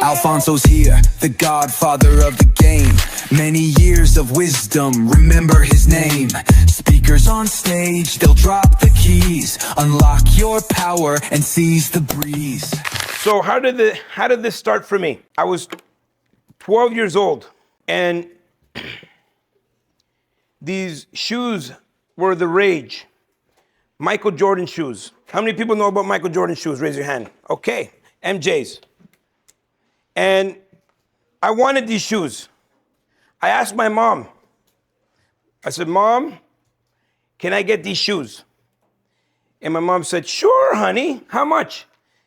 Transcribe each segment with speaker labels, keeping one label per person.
Speaker 1: Alfonso's here, the Godfather of the game. Many years of wisdom, remember his name. Speakers on stage, they'll drop the keys. Unlock your power and seize the breeze.
Speaker 2: So how did this start for me? I was 12 years old, and these shoes were the rage. Michael Jordan shoes. How many people know about Michael Jordan shoes? Raise your hand. Okay, MJ's. And I wanted these shoes. I asked my mom. I said, Mom, can I get these shoes? And my mom said, sure, honey. How much?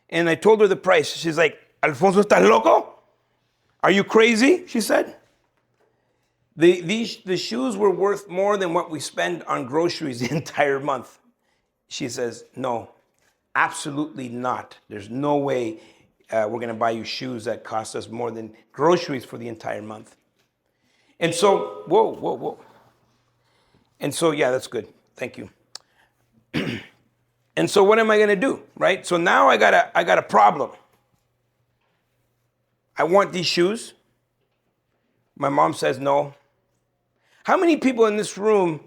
Speaker 2: And I told her the price. She's like, Alfonso, ¿estás loco? Are you crazy? She said. The shoes were worth more than what we spend on groceries the entire month. She says, no, absolutely not. There's no way we're going to buy you shoes that cost us more than groceries for the entire month. And so, whoa. And so, yeah, that's good. Thank you. And so what am I going to do, right? So now I got a problem. I want these shoes. My mom says no. How many people in this room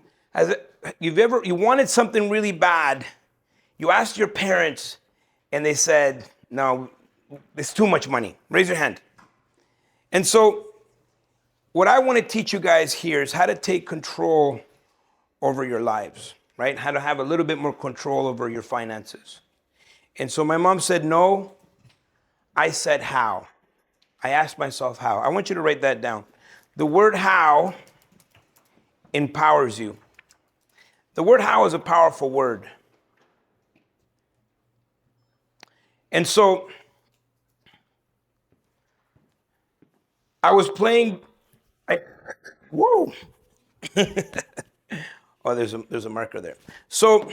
Speaker 2: you wanted something really bad? You asked your parents and they said, no, it's too much money. Raise your hand. And so what I want to teach you guys here is how to take control over your lives, right? How to have a little bit more control over your finances. And so my mom said no. I said how. I asked myself how. I want you to write that down. The word how empowers you. The word how is a powerful word. And so I was playing, whoa. Oh, there's a marker there. So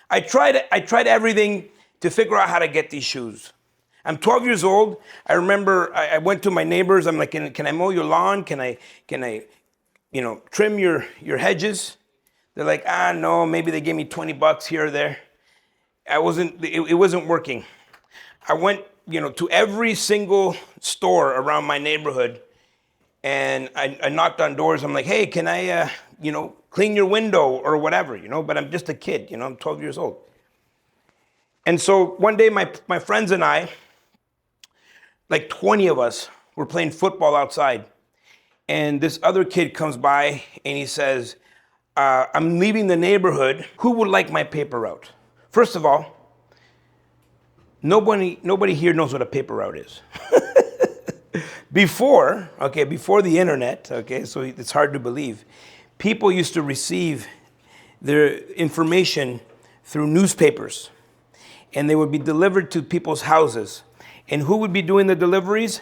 Speaker 2: I tried everything to figure out how to get these shoes. I'm 12 years old. I remember I went to my neighbors. I'm like, can I mow your lawn? Can I trim your hedges? They're like, no, maybe they gave me $20 here or there. It wasn't working. I went, to every single store around my neighborhood, and I knocked on doors. I'm like, hey, can I, clean your window or whatever, but I'm just a kid, I'm 12 years old. And so one day my friends and I, like 20 of us, were playing football outside. And this other kid comes by and he says, I'm leaving the neighborhood. Who would like my paper route? First of all, nobody here knows what a paper route is. Before the internet, so it's hard to believe, people used to receive their information through newspapers, and they would be delivered to people's houses. And who would be doing the deliveries?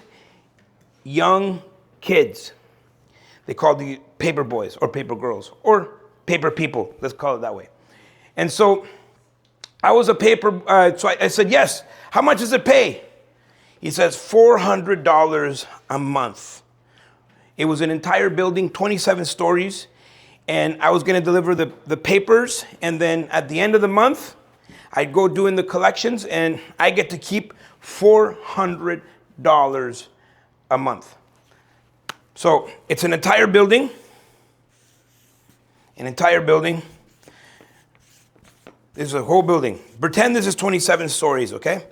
Speaker 2: Young kids. They called the paper boys or paper girls or paper people. Let's call it that way. And so I was a paper, so I said, yes. How much does it pay? He says, $400 a month. It was an entire building, 27 stories. And I was going to deliver the papers. And then at the end of the month, I'd go doing the collections, and I get to keep $400 a month. So it's an entire building. This is a whole building. Pretend this is 27 stories, okay?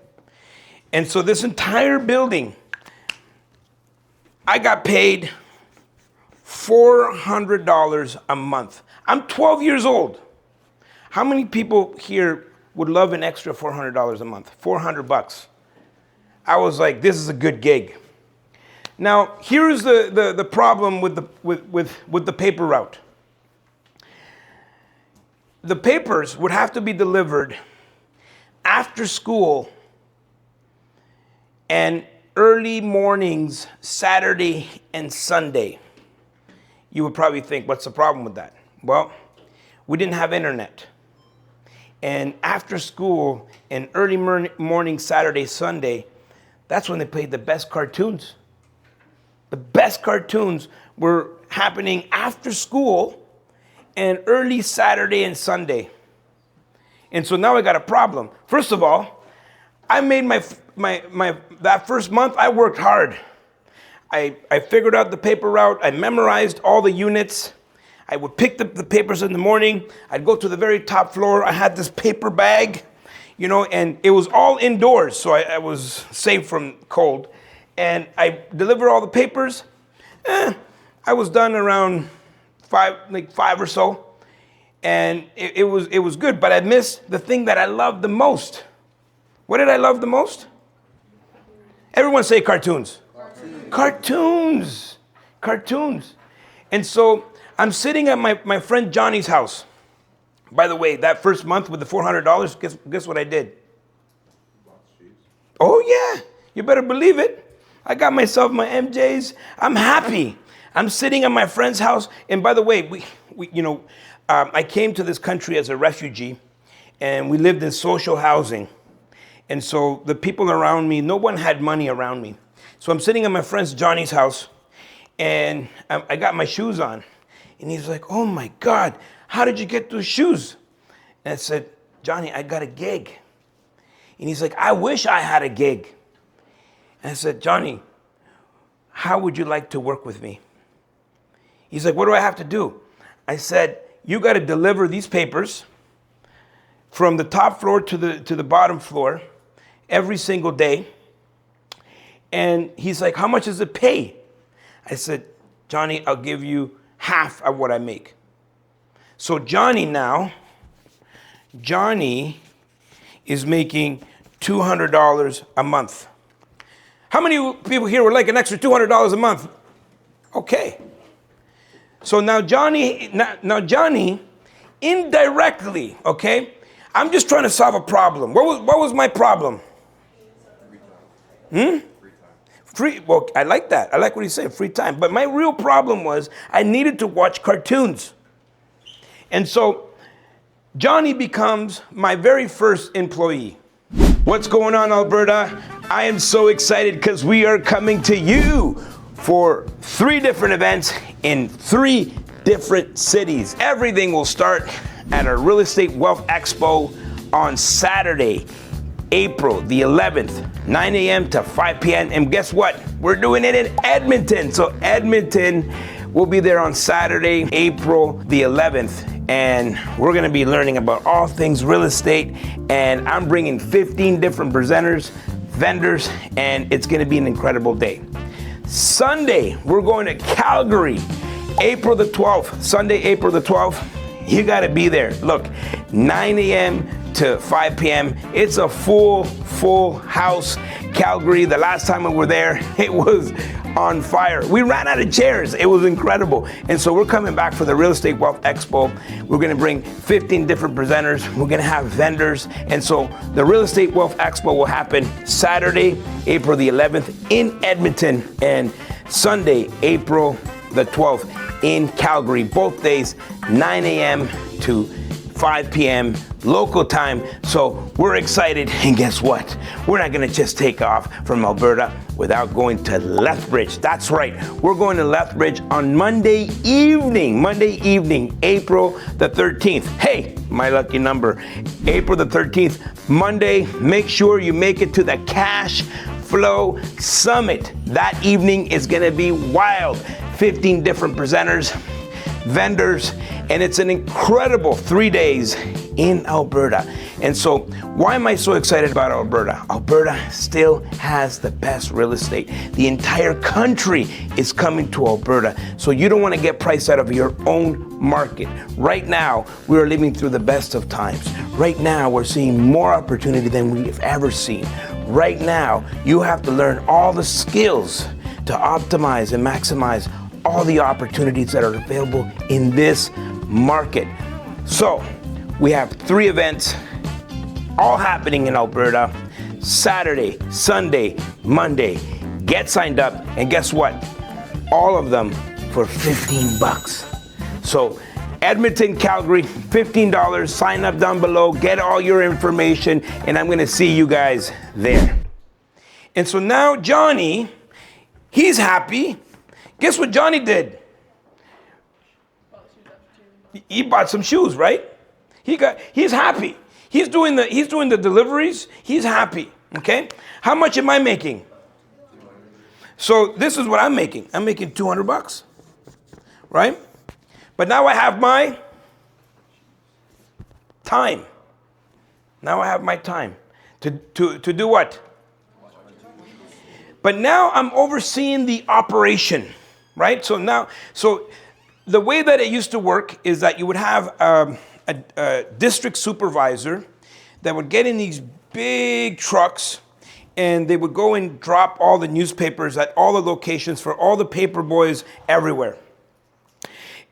Speaker 2: And so this entire building, I got paid $400 a month. I'm 12 years old. How many people here would love an extra $400 a month? $400. I was like, this is a good gig. Now, here's the problem with the paper route. The papers would have to be delivered after school and early mornings, Saturday and Sunday. You would probably think, what's the problem with that? Well, we didn't have internet. And after school and early morning, Saturday, Sunday, that's when they played the best cartoons. The best cartoons were happening after school and early Saturday and Sunday. And so now I got a problem. First of all, I made that first month, I worked hard. I figured out the paper route. I memorized all the units. I would pick up the papers in the morning. I'd go to the very top floor. I had this paper bag, and it was all indoors, so I was safe from cold. And I delivered all the papers. I was done around 5 or so, and it was good. But I missed the thing that I loved the most. What did I love the most? Everyone say cartoons. Cartoons. And so I'm sitting at my friend Johnny's house. By the way, that first month with the $400, guess what I did? Oh yeah, you better believe it. I got myself my MJs. I'm happy. I'm sitting at my friend's house. And by the way, I came to this country as a refugee, and we lived in social housing. And so the people around me, no one had money around me. So I'm sitting at my friend's Johnny's house, and I got my shoes on. And he's like, oh my God, how did you get those shoes? And I said, Johnny, I got a gig. And he's like, I wish I had a gig. And I said, Johnny, how would you like to work with me? He's like, what do I have to do? I said, you got to deliver these papers from the top floor to the bottom floor every single day. And he's like, how much does it pay? I said, Johnny, I'll give you half of what I make. So Johnny is making $200 a month. How many people here would like an extra $200 a month? Okay. So now Johnny, indirectly, okay? I'm just trying to solve a problem. What was my problem? Free, well, I like that. I like what he's saying, free time. But my real problem was I needed to watch cartoons. And so Johnny becomes my very first employee. What's going on, Alberta? I am so excited because we are coming to you for 3 different events in 3 different cities. Everything will start at our Real Estate Wealth Expo on Saturday, April the 11th, 9 a.m. to 5 p.m. And guess what? We're doing it in Edmonton. So Edmonton will be there on Saturday, April the 11th. And we're gonna be learning about all things real estate. And I'm bringing 15 different presenters, vendors, and it's gonna be an incredible day. Sunday, we're going to Calgary, April the 12th. Sunday, April the 12th. You gotta be there. Look, 9 a.m. to 5 p.m. It's a full house. Calgary, the last time we were there, it was on fire. We ran out of chairs. It was incredible. And so we're coming back for the Real Estate Wealth Expo. We're gonna bring 15 different presenters. We're gonna have vendors. And so the Real Estate Wealth Expo will happen Saturday, April the 11th in Edmonton, and Sunday, April the 12th in Calgary. Both days, 9 a.m. to 5 p.m. local time. So we're excited, and guess what? We're not gonna just take off from Alberta without going to Lethbridge. That's right, we're going to Lethbridge on Monday evening, April the 13th. Hey, my lucky number, April the 13th, Monday. Make sure you make it to the Cash Flow Summit. That evening is gonna be wild. 15 different presenters, vendors, and it's an incredible 3 days in Alberta. And so why am I so excited about Alberta? Alberta still has the best real estate. The entire country is coming to Alberta. So you don't want to get priced out of your own market. Right now, we are living through the best of times. Right now, we're seeing more opportunity than we've ever seen. Right now, you have to learn all the skills to optimize and maximize all the opportunities that are available in this market. So we have 3 events all happening in Alberta, Saturday, Sunday, Monday. Get signed up, and guess what? All of them for $15. So Edmonton, Calgary, $15. Sign up down below, get all your information, and I'm gonna see you guys there. And so now Johnny, he's happy. Guess what Johnny did? He bought some shoes, right? He's happy. He's doing the deliveries. He's happy. Okay? How much am I making? So this is what I'm making. I'm making $200, right? But now I have my time. Now I have my time to do what? But now I'm overseeing the operation, right? So the way that it used to work is that you would have a district supervisor that would get in these big trucks, and they would go and drop all the newspapers at all the locations for all the paper boys everywhere.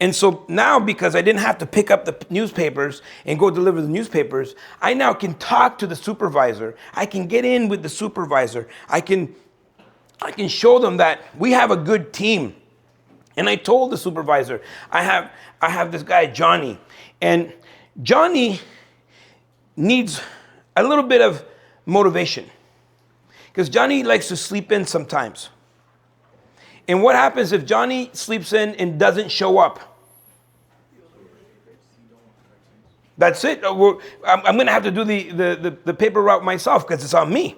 Speaker 2: And so now, because I didn't have to pick up the newspapers and go deliver the newspapers, I now can talk to the supervisor. I can get in with the supervisor. I can show them that we have a good team. And I told the supervisor, I have this guy, Johnny. And Johnny needs a little bit of motivation, because Johnny likes to sleep in sometimes. And what happens if Johnny sleeps in and doesn't show up? That's it. I'm going to have to do the paper route myself because it's on me.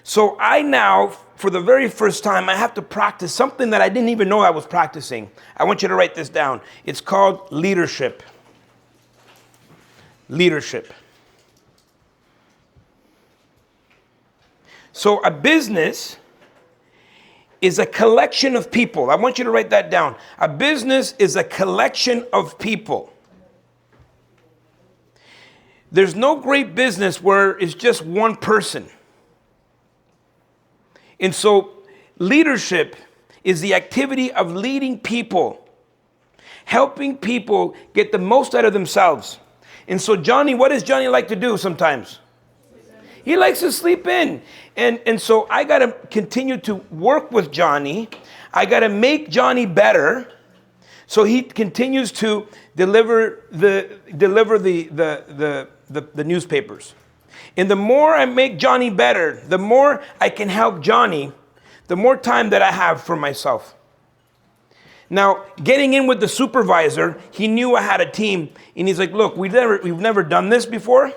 Speaker 2: So I now, for the very first time, I have to practice something that I didn't even know I was practicing. I want you to write this down. It's called leadership. Leadership. So a business is a collection of people. I want you to write that down. A business is a collection of people. There's no great business where it's just one person. And so leadership is the activity of leading people, helping people get the most out of themselves. And so Johnny, what does Johnny like to do sometimes? He likes to sleep in. And so I got to continue to work with Johnny. I got to make Johnny better so he continues to deliver the newspapers. And the more I make Johnny better, the more I can help Johnny, the more time that I have for myself. Now, getting in with the supervisor, he knew I had a team, and he's like, look, we've never done this before,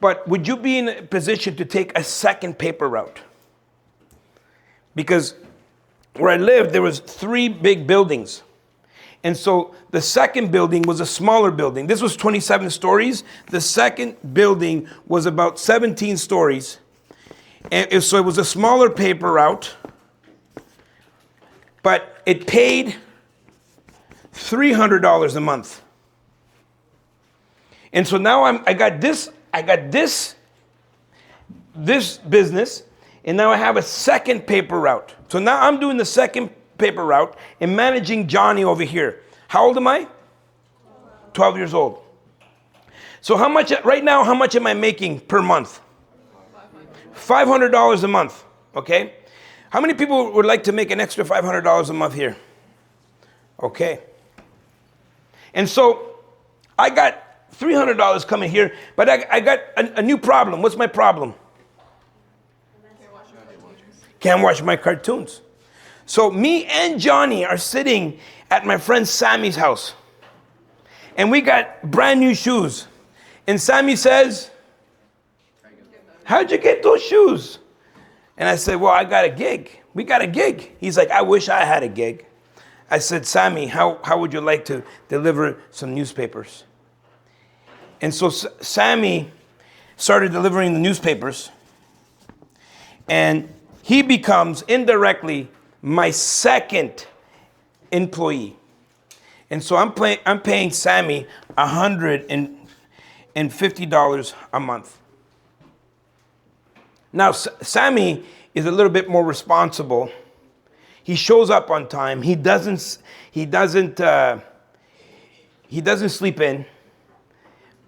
Speaker 2: but would you be in a position to take a second paper route? Because where I lived, there was 3 big buildings. And so the second building was a smaller building. This was 27 stories. The second building was about 17 stories. And so it was a smaller paper route, but it paid $300 a month. And so now I got this business, and now I have a second paper route. So now I'm doing the second paper route and managing Johnny over here. How old am I? 12 years old. So right now, how much am I making per month? $500 a month, okay? How many people would like to make an extra $500 a month here? Okay. And so I got $300 coming here, but I got a new problem. What's my problem? Can't watch my cartoons. So me and Johnny are sitting at my friend Sammy's house, and we got brand new shoes. And Sammy says, how'd you get those shoes? And I said, well, I got a gig. We got a gig. He's like, I wish I had a gig. I said, Sammy, how would you like to deliver some newspapers? And so Sammy started delivering the newspapers, and he becomes indirectly my second employee. And so I'm paying Sammy $150 a month. Now, Sammy is a little bit more responsible. He shows up on time. He doesn't sleep in,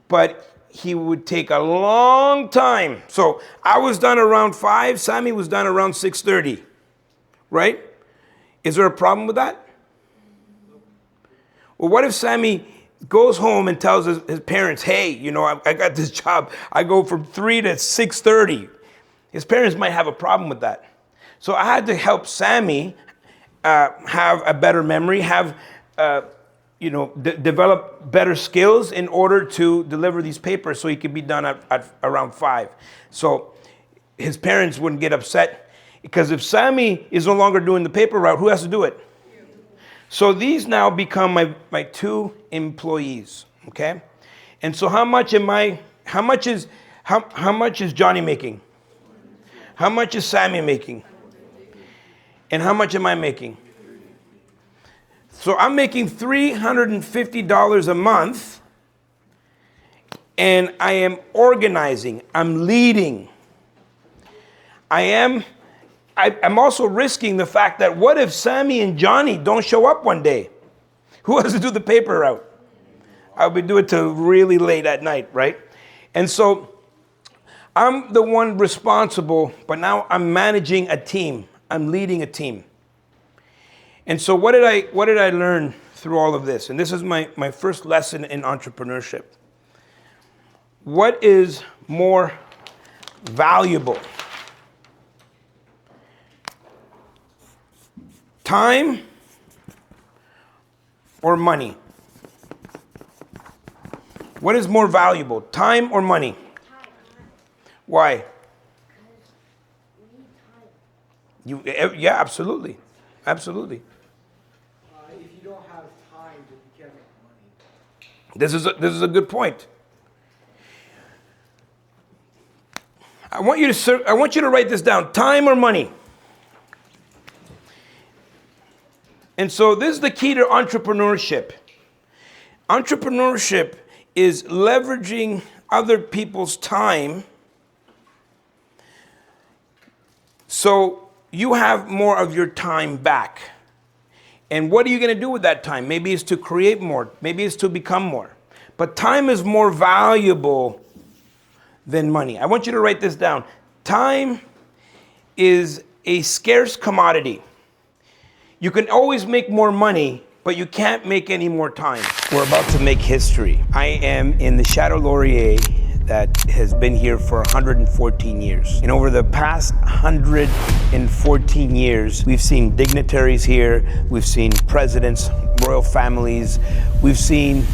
Speaker 2: but he would take a long time. So I was done around 5. Sammy was done around 6:30, right? Is there a problem with that? Well, what if Sammy goes home and tells his parents, hey, I got this job. I go from 3 to 6:30. His parents might have a problem with that. So I had to help Sammy have a better memory, develop better skills in order to deliver these papers so he could be done at around 5. So his parents wouldn't get upset, because if Sammy is no longer doing the paper route, who has to do it? So these now become my 2 employees, okay? And so how much is Johnny making? How much is Sammy making? And how much am I making? So I'm making $350 a month, and I am organizing, I'm leading. I'm also risking the fact that what if Sammy and Johnny don't show up one day? Who has to do the paper route? I'll be doing it till really late at night, right? And so I'm the one responsible, but now I'm managing a team. I'm leading a team. And so what did I learn through all of this? And this is my first lesson in entrepreneurship. What is more valuable? Time or money? What is more valuable, time or money? Why? Yeah, absolutely. Absolutely.
Speaker 3: If you don't have time, then you can't make money.
Speaker 2: This is a good point. I want you to write this down. Time or money? And so this is the key to entrepreneurship. Entrepreneurship is leveraging other people's time so you have more of your time back. And what are you going to do with that time? Maybe it's to create more. Maybe it's to become more. But time is more valuable than money. I want you to write this down. Time is a scarce commodity. You can always make more money, but you can't make any more time. We're about to make history. I am in the Chateau Laurier that has been here for 114 years. And over the past 114 years, we've seen dignitaries here, we've seen presidents, royal families, we've seen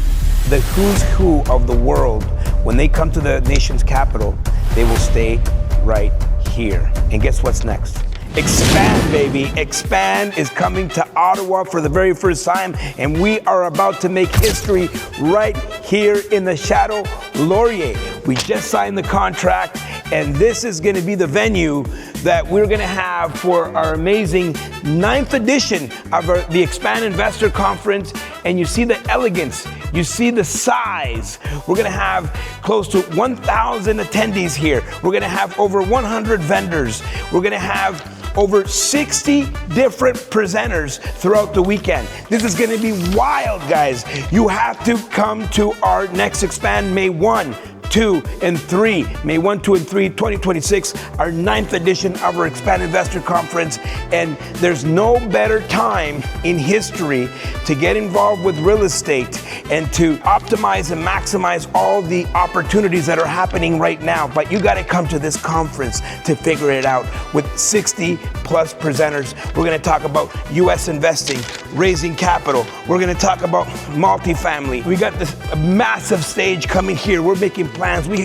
Speaker 2: the who's who of the world. When they come to the nation's capital, they will stay right here. And guess what's next? Expand, baby. Expand is coming to Ottawa for the very first time, and we are about to make history right here in the Chateau Laurier. We just signed the contract, and this is going to be the venue that we're going to have for our amazing 9th edition of the Expand Investor Conference. And you see the elegance, you see the size. We're going to have close to 1,000 attendees here. We're going to have over 100 vendors. We're going to have over 60 different presenters throughout the weekend. This is going to be wild, guys. You have to come to our next Expand May 1, 2, and 3. May 1, 2, and 3, 2026, our 9th edition of our Expand Investor Conference. And there's no better time in history to get involved with real estate and to optimize and maximize all the opportunities that are happening right now. But you got to come to this conference to figure it out. With 60 plus presenters, we're going to talk about U.S. investing, raising capital. We're going to talk about multifamily. We got this massive stage coming here. We're making plans. We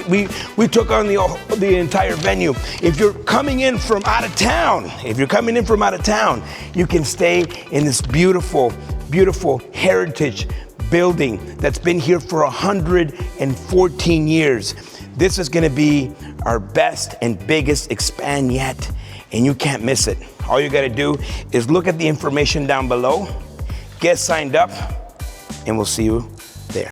Speaker 2: took on the entire venue. If you're coming in from out of town, you can stay in this beautiful, beautiful heritage building that's been here for 114 years. This is going to be our best and biggest Expand yet, and you can't miss it. All you got to do is look at the information down below, get signed up, and we'll see you